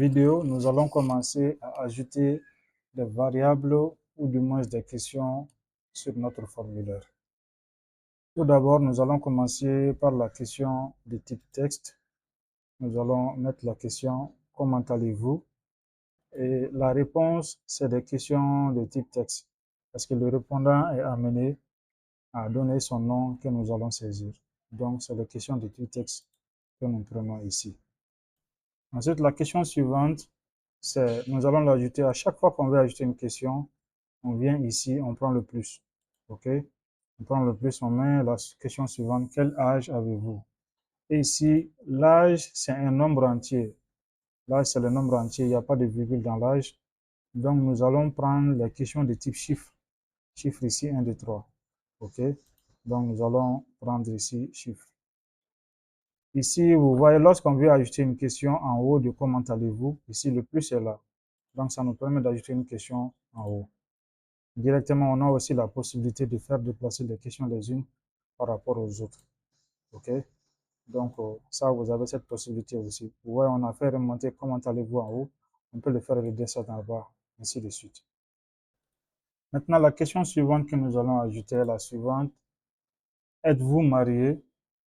vidéo, nous allons commencer à ajouter des variables ou du moins des questions sur notre formulaire. Tout d'abord, nous allons commencer par la question de type texte. Nous allons mettre la question « Comment allez-vous » et la réponse, c'est des questions de type texte parce que le répondant est amené à donner son nom que nous allons saisir. Donc, c'est les questions de type texte que nous prenons ici. Ensuite, la question suivante, c'est, nous allons l'ajouter à chaque fois qu'on veut ajouter une question, on vient ici, on prend le plus. OK? On prend le plus, on met la question suivante, quel âge avez-vous? Et ici, l'âge, c'est un nombre entier. L'âge, c'est le nombre entier, il n'y a pas de virgule dans l'âge. Donc, nous allons prendre les questions de type chiffre. Chiffre ici, 1, 2, 3. OK? Donc, nous allons prendre ici chiffre. Ici, vous voyez, lorsqu'on veut ajouter une question en haut de comment allez-vous, ici, le plus est là. Donc, ça nous permet d'ajouter une question en haut. Directement, on a aussi la possibilité de faire déplacer les questions les unes par rapport aux autres. OK? Donc, ça, vous avez cette possibilité aussi. Vous voyez, on a fait remonter comment allez-vous en haut. On peut le faire redescendre en bas, ainsi de suite. Maintenant, la question suivante que nous allons ajouter est la suivante. Êtes-vous marié?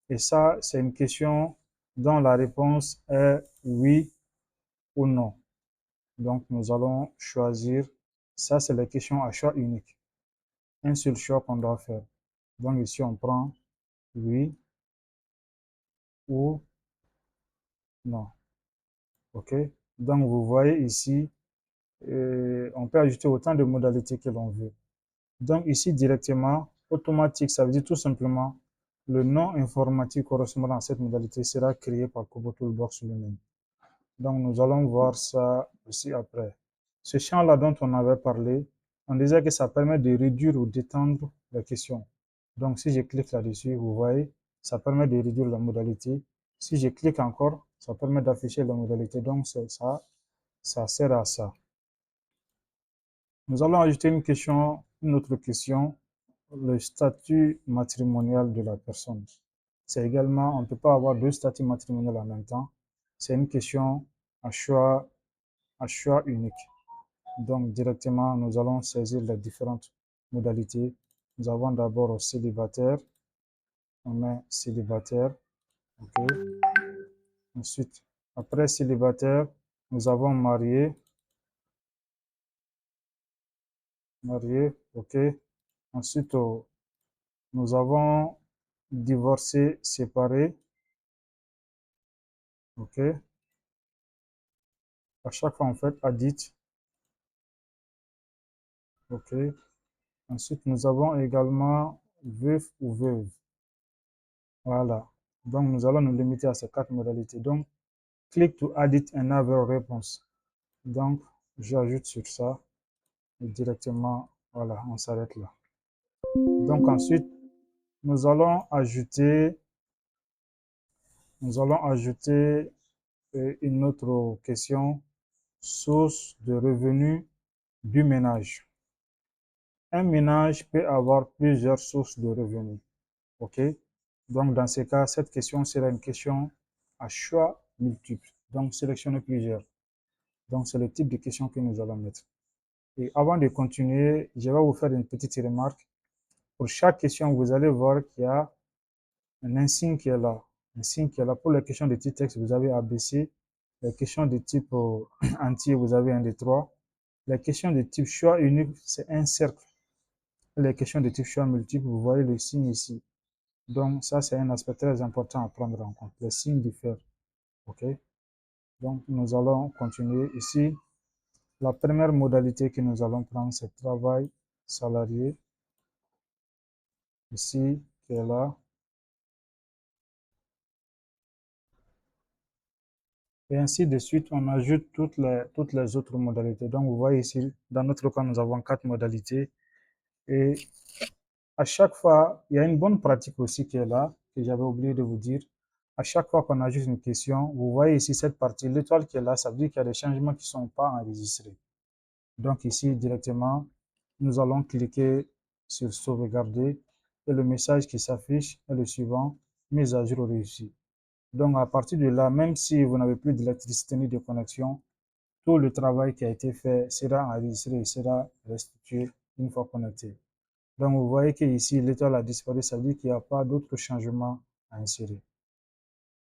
Et ça, c'est une question dont la réponse est oui ou non. Donc, nous allons choisir. Ça, c'est la question à choix unique. Un seul choix qu'on doit faire. Donc, ici, on prend oui ou non. OK? Donc, vous voyez ici, on peut ajouter autant de modalités que l'on veut. Donc, ici, directement, automatique, ça veut dire tout simplement, le nom informatique correspondant à cette modalité sera créé par KoboToolbox lui-même. Donc, nous allons voir ça aussi après. Ce champ-là dont on avait parlé, on disait que ça permet de réduire ou d'étendre la question. Donc, si je clique là-dessus, vous voyez, ça permet de réduire la modalité. Si je clique encore, ça permet d'afficher la modalité. Donc, ça sert à ça. Nous allons ajouter une autre question, le statut matrimonial de la personne. C'est également, on ne peut pas avoir deux statuts matrimoniaux en même temps. C'est une question à choix unique. Donc, directement, nous allons saisir les différentes modalités. Nous avons d'abord célibataire. On met célibataire. OK. Ensuite, après célibataire, nous avons marié. Marié. OK. Ensuite, nous avons divorcé, séparé. OK. À chaque fois, on fait addit. OK. Ensuite, nous avons également veuf ou veuve. Voilà. Donc, nous allons nous limiter à ces quatre modalités. Donc, click to edit another réponse. Donc, j'ajoute sur ça et directement, voilà, on s'arrête là. Donc, ensuite, nous allons ajouter une autre question, source de revenus du ménage. Un ménage peut avoir plusieurs sources de revenus. OK? Donc, dans ce cas, cette question sera une question à choix multiple. Donc, sélectionnez plusieurs. Donc, c'est le type de question que nous allons mettre. Et avant de continuer, je vais vous faire une petite remarque. Pour chaque question, vous allez voir qu'il y a un insigne qui est là. Un signe qui est là. Pour les questions de type texte, vous avez ABC. Les questions de type entier, vous avez un des trois. Les questions de type choix unique, c'est un cercle. Les questions de type choix multiple, vous voyez le signe ici. Donc, ça, c'est un aspect très important à prendre en compte. Les signes diffèrent. OK? Donc, nous allons continuer ici. La première modalité que nous allons prendre, c'est travail salarié. Ici, qui est là. Et ainsi de suite, on ajoute toutes les autres modalités. Donc, vous voyez ici, dans notre cas, nous avons 4 modalités. Et à chaque fois, il y a une bonne pratique aussi qui est là, que j'avais oublié de vous dire. À chaque fois qu'on ajoute une question, vous voyez ici cette partie, l'étoile qui est là, ça veut dire qu'il y a des changements qui ne sont pas enregistrés. Donc ici, directement, nous allons cliquer sur sauvegarder et le message qui s'affiche est le suivant, mise à jour réussie. Donc à partir de là, même si vous n'avez plus d'électricité ni de connexion, tout le travail qui a été fait sera enregistré et sera restitué une fois connecté. Donc, vous voyez qu'ici, l'étoile a disparu, ça veut dire qu'il n'y a pas d'autre changement à insérer.